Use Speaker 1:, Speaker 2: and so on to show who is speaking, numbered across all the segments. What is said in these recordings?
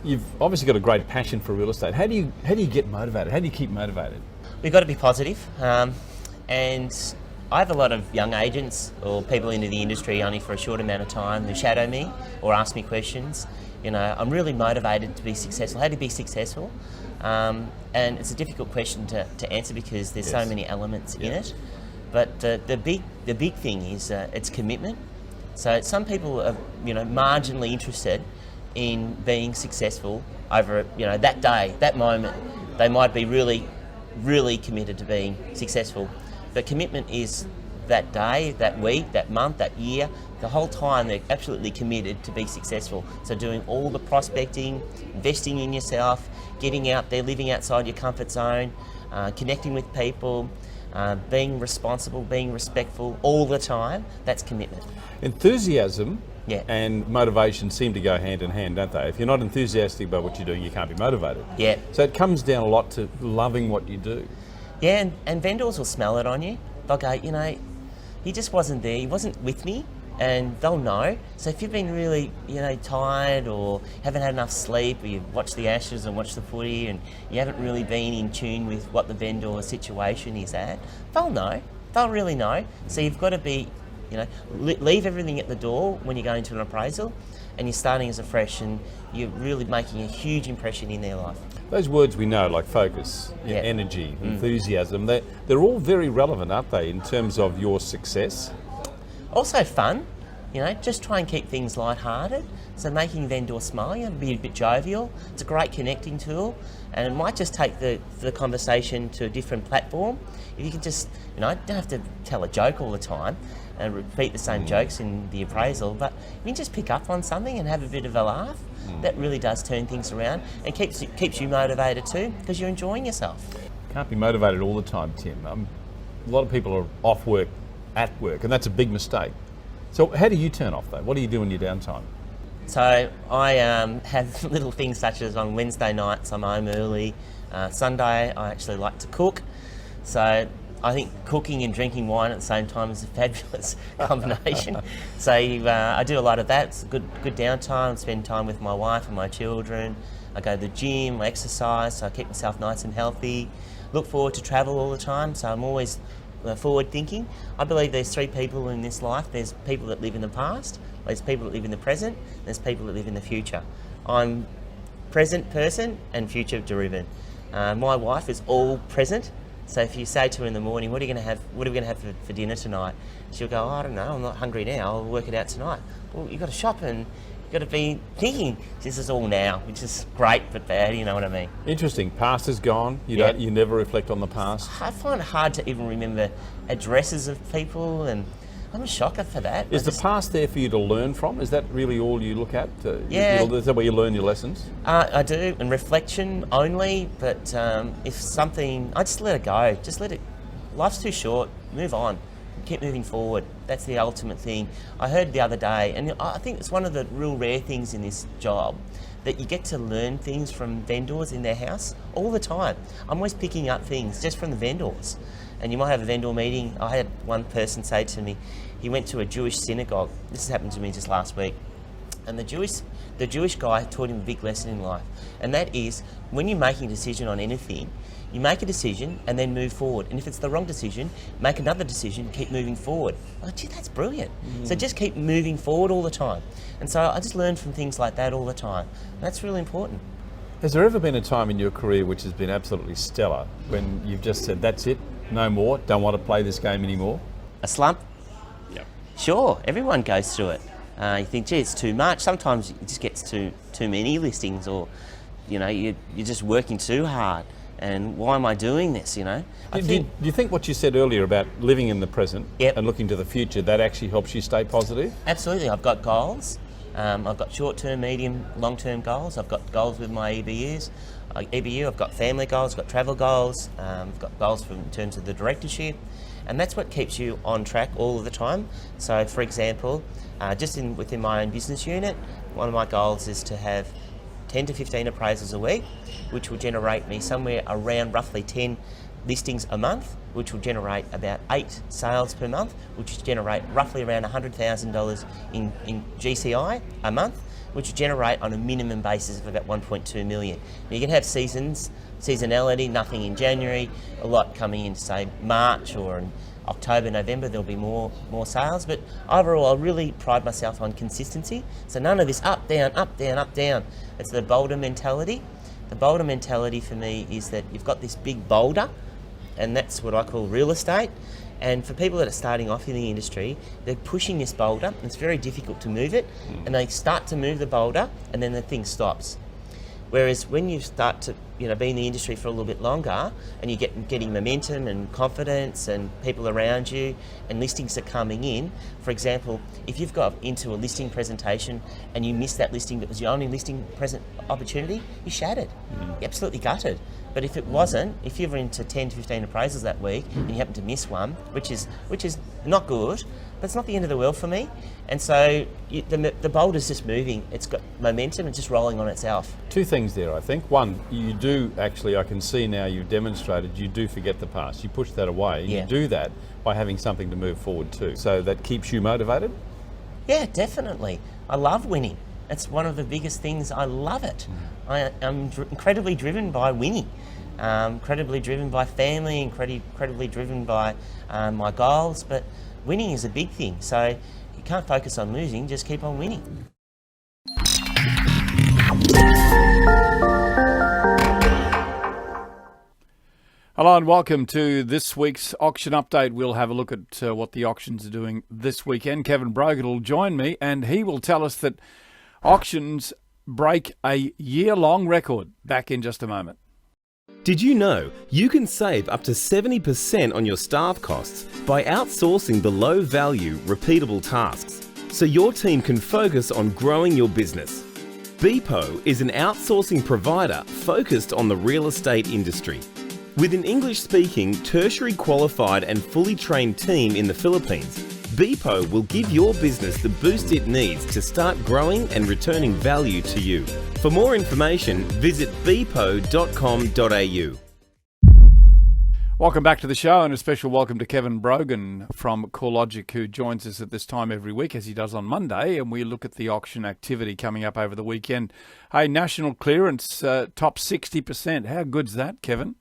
Speaker 1: You've obviously got a great passion for real estate. How do you get motivated? How do you keep motivated?
Speaker 2: We've got to be positive, and I have a lot of young agents or people into the industry only for a short amount of time who shadow me or ask me questions. You know, I'm really motivated to be successful. How to be successful? And it's a difficult question to answer because there's so many elements in it. But the big thing is it's commitment. So some people are, you know, marginally interested in being successful over, you know, that day, that moment. They might be really, really committed to being successful. But commitment is that day, that week, that month, that year, the whole time they're absolutely committed to be successful. So doing all the prospecting, investing in yourself, getting out there, living outside your comfort zone, connecting with people, being responsible, being respectful all the time, that's commitment.
Speaker 1: Enthusiasm and motivation seem to go hand in hand, don't they? If you're not enthusiastic about what you're doing, you can't be motivated.
Speaker 2: Yeah.
Speaker 1: So it comes down a lot to loving what you do.
Speaker 2: Yeah, and vendors will smell it on you. They'll go, you know, he just wasn't there, he wasn't with me, and they'll know. So if you've been really, you know, tired or haven't had enough sleep, or you've watched the Ashes and watched the footy and you haven't really been in tune with what the vendor situation is at, they'll know. They'll really know. So you've got to be, you know, leave everything at the door when you go into an appraisal and you're starting as a fresh and you're really making a huge impression in their life.
Speaker 1: Those words we know, like focus, energy, enthusiasm, they're all very relevant, aren't they, in terms of your success?
Speaker 2: Also fun, you know, just try and keep things lighthearted. So making vendors smile, you know, be a bit jovial. It's a great connecting tool, and it might just take the conversation to a different platform. If you can just, you know, don't have to tell a joke all the time and repeat the same jokes in the appraisal, but you can just pick up on something and have a bit of a laugh. That really does turn things around and keeps you motivated too, because you're enjoying yourself.
Speaker 1: Can't be motivated all the time, Tim. A lot of people are off work, at work, and that's a big mistake. So how do you turn off though? What do you do in your downtime?
Speaker 2: So I have little things such as on Wednesday nights I'm home early. Sunday I actually like to cook. So I think cooking and drinking wine at the same time is a fabulous combination. So I do a lot of that. It's a good downtime. Spend time with my wife and my children. I go to the gym, I exercise, so I keep myself nice and healthy. Look forward to travel all the time, so I'm always forward thinking. I believe there's three people in this life. There's people that live in the past, there's people that live in the present, and there's people that live in the future. I'm present person and future driven. My wife is all present. So if you say to her in the morning, what are we going to have for dinner tonight? She'll go, oh, I don't know, I'm not hungry now, I'll work it out tonight. Well, you've got to shop and you've got to be thinking, this is all now, which is great but bad, you know what I mean?
Speaker 1: Interesting. Past is gone. You never reflect on the past.
Speaker 2: I find it hard to even remember addresses of people, and I'm a shocker for that.
Speaker 1: Is the past there for you to learn from? Is that really all you look at? Is that where you learn your lessons?
Speaker 2: I do, and reflection only, but if something, I just let it go. Just let it, life's too short, move on. Keep moving forward. That's the ultimate thing. I heard the other day, and I think it's one of the real rare things in this job, that you get to learn things from vendors in their house all the time. I'm always picking up things just from the vendors. And you might have a vendor meeting. I had one person say to me, he went to a Jewish synagogue. This has happened to me just last week. And the Jewish guy taught him a big lesson in life. And that is, when you're making a decision on anything, you make a decision and then move forward. And if it's the wrong decision, make another decision, keep moving forward. Oh, gee, that's brilliant. So just keep moving forward all the time. And so I just learn from things like that all the time. And that's really important.
Speaker 1: Has there ever been a time in your career which has been absolutely stellar, when you've just said, that's it, no more, don't want to play this game anymore?
Speaker 2: A slump?
Speaker 1: Yeah.
Speaker 2: Sure, everyone goes through it. You think, gee, it's too much. Sometimes it just gets too many listings, or, you know, you're just working too hard. And why am I doing this, you know?
Speaker 1: Do you think what you said earlier about living in the present and looking to the future, that actually helps you stay positive?
Speaker 2: Absolutely. I've got goals. I've got short-term, medium, long-term goals. I've got goals with my EBUs. I've got family goals, I've got travel goals, I've got goals in terms of the directorship, and that's what keeps you on track all of the time. So, for example, within my own business unit, one of my goals is to have 10 to 15 appraisals a week, which will generate me somewhere around roughly 10 listings a month, which will generate about 8 sales per month, which will generate roughly around $100,000 in GCI a month. which generate on a minimum basis of about 1.2 million. Now, you can have seasonality, nothing in January, a lot coming in, say, March or in October, November, there'll be more sales. But overall, I really pride myself on consistency. So none of this up, down, up, down, up, down. It's the boulder mentality. The boulder mentality for me is that you've got this big boulder, and that's what I call real estate. And for people that are starting off in the industry, they're pushing this boulder, and it's very difficult to move it, and they start to move the boulder, and then the thing stops. Whereas when you start to be in the industry for a little bit longer, and you getting momentum and confidence and people around you, and listings are coming in. For example, if you've got into a listing presentation and you missed that listing that was your only listing present opportunity, you're shattered. You're absolutely gutted. But if it wasn't, if you were into 10 to 15 appraisals that week and you happen to miss one, which is not good, but it's not the end of the world for me. And so the boulder's just moving. It's got momentum. It's just rolling on itself.
Speaker 1: Two things there, I think. One, you do actually, I can see now you've demonstrated, you do forget the past. You push that away.
Speaker 2: Yeah.
Speaker 1: You do that by having something to move forward to. So that keeps you motivated?
Speaker 2: Yeah, definitely. I love winning. It's one of the biggest things. I love it. I'm incredibly driven by winning. Incredibly driven by family, incredibly driven by my goals, but winning is a big thing. So you can't focus on losing, just keep on winning.
Speaker 1: Hello and welcome to this week's auction update. We'll have a look at what the auctions are doing this weekend. Kevin Brogan will join me and he will tell us that auctions break a year-long record. Back in just a moment.
Speaker 3: Did you know you can save up to 70% on your staff costs by outsourcing the low-value, repeatable tasks so your team can focus on growing your business? Beepo is an outsourcing provider focused on the real estate industry. With an English-speaking, tertiary qualified and fully trained team in the Philippines, Beepo will give your business the boost it needs to start growing and returning value to you. For more information, visit beepo.com.au.
Speaker 1: Welcome back to the show and a special welcome to Kevin Brogan from CoreLogic, who joins us at this time every week as he does on Monday, and we look at the auction activity coming up over the weekend. Hey, national clearance, top 60%. How good's that, Kevin?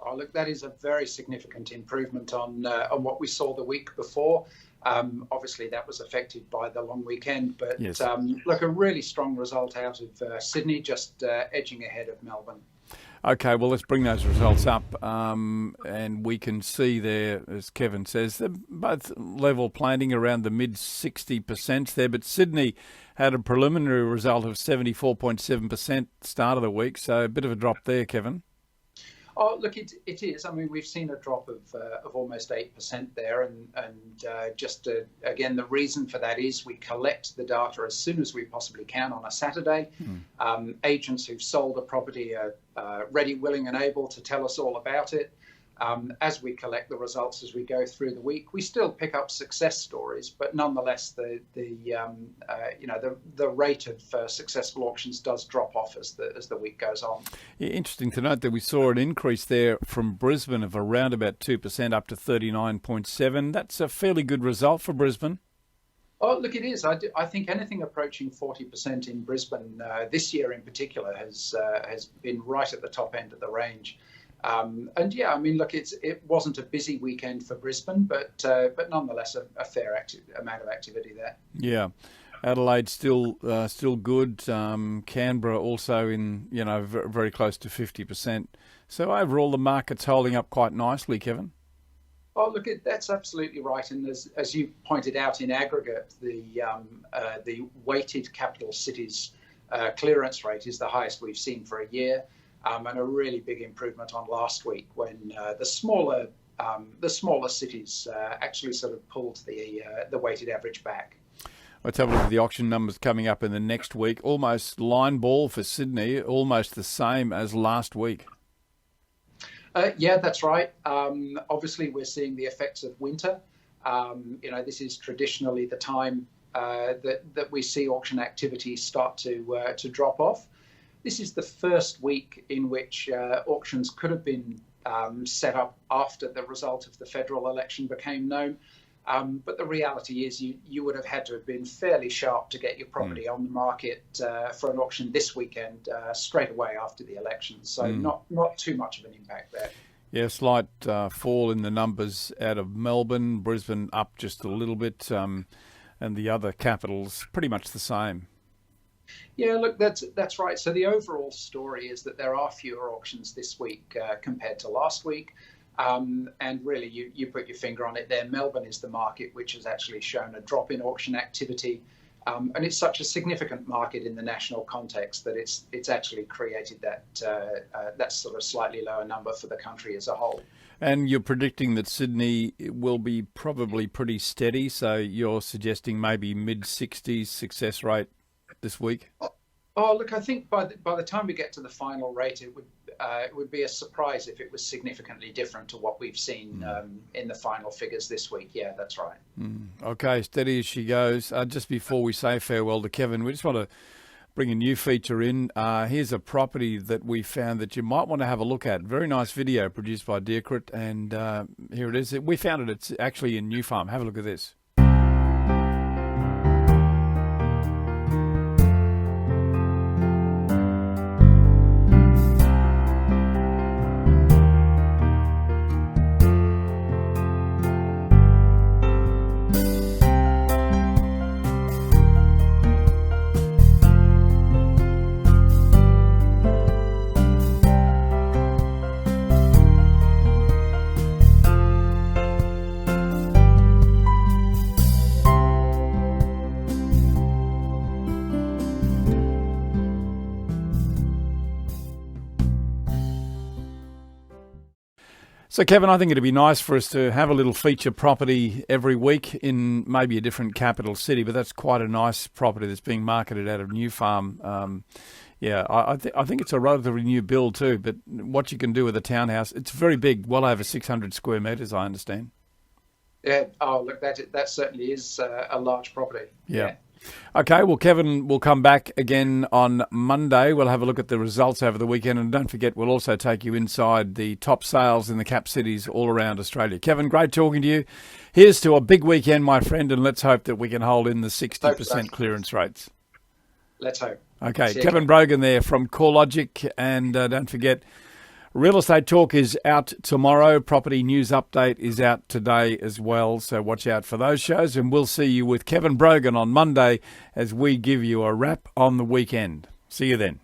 Speaker 4: Oh, look, that is a very significant improvement on what we saw the week before. Obviously, that was affected by the long weekend, but
Speaker 1: yes.
Speaker 4: Look, a really strong result out of Sydney, just edging ahead of Melbourne.
Speaker 1: Okay, well, let's bring those results up, and we can see there, as Kevin says, they're both level planting around the mid-60% there, but Sydney had a preliminary result of 74.7% start of the week, so a bit of a drop there, Kevin.
Speaker 4: Oh, look, it is. I mean, we've seen a drop of almost 8% there, and again, the reason for that is we collect the data as soon as we possibly can on a Saturday. Agents who've sold a property are ready, willing, and able to tell us all about it. As we collect the results as we go through the week, we still pick up success stories, but nonetheless, the rate of successful auctions does drop off as the week goes on.
Speaker 1: Yeah, interesting to note that we saw an increase there from Brisbane of around about 2% up to 39.7. That's a fairly good result for Brisbane.
Speaker 4: Oh, look, it is. I think anything approaching 40% in Brisbane this year in particular has been right at the top end of the range. And yeah, I mean, look, it wasn't a busy weekend for Brisbane, but nonetheless a fair amount of activity there.
Speaker 1: Yeah, Adelaide still good. Canberra also in very close to 50%. So overall, the market's holding up quite nicely, Kevin.
Speaker 4: Oh, look, that's absolutely right. And as you pointed out, in aggregate, the weighted capital cities clearance rate is the highest we've seen for a year. And a really big improvement on last week when the smaller cities actually sort of pulled the weighted average back.
Speaker 1: Let's have a look at the auction numbers coming up in the next week. Almost line ball for Sydney, almost the same as last week.
Speaker 4: Yeah, that's right. Obviously, we're seeing the effects of winter. This is traditionally the time that we see auction activity start to drop off. This is the first week in which auctions could have been set up after the result of the federal election became known. But the reality is you would have had to have been fairly sharp to get your property on the market for an auction this weekend straight away after the election. So not too much of an impact there.
Speaker 1: Yeah, slight fall in the numbers out of Melbourne, Brisbane up just a little bit, and the other capitals pretty much the same.
Speaker 4: Yeah, look, that's right. So the overall story is that there are fewer auctions this week compared to last week. And really, you put your finger on it there. Melbourne is the market which has actually shown a drop in auction activity. And it's such a significant market in the national context that it's actually created that sort of slightly lower number for the country as a whole.
Speaker 1: And you're predicting that Sydney will be probably pretty steady. So you're suggesting maybe mid-60s success rate this week?
Speaker 4: Oh, look, I think by the time we get to the final rate, it would be a surprise if it was significantly different to what we've seen in the final figures this week. Yeah, that's right.
Speaker 1: Okay, steady as she goes. Just before we say farewell to Kevin, we just want to bring a new feature in. Here's a property that we found that you might want to have a look at. Very nice video produced by Dearcrit, and here it is. We found it. It's actually in New Farm. Have a look at this. So, Kevin, I think it'd be nice for us to have a little feature property every week in maybe a different capital city, but that's quite a nice property that's being marketed out of New Farm. I think it's a relatively new build too, but what you can do with a townhouse, it's very big, well over 600 square metres, I understand.
Speaker 4: Yeah, oh, look, that certainly is a large property.
Speaker 1: Yeah. Okay, well, Kevin will come back again on Monday. We'll have a look at the results over the weekend. And don't forget, we'll also take you inside the top sales in the cap cities all around Australia. Kevin, great talking to you. Here's to a big weekend, my friend, and let's hope that we can hold in the 60% clearance rates.
Speaker 4: Let's hope.
Speaker 1: Okay, Kevin Brogan there from CoreLogic. And don't forget, Real Estate Talk is out tomorrow. Property News Update is out today as well. So watch out for those shows. And we'll see you with Kevin Brogan on Monday as we give you a wrap on the weekend. See you then.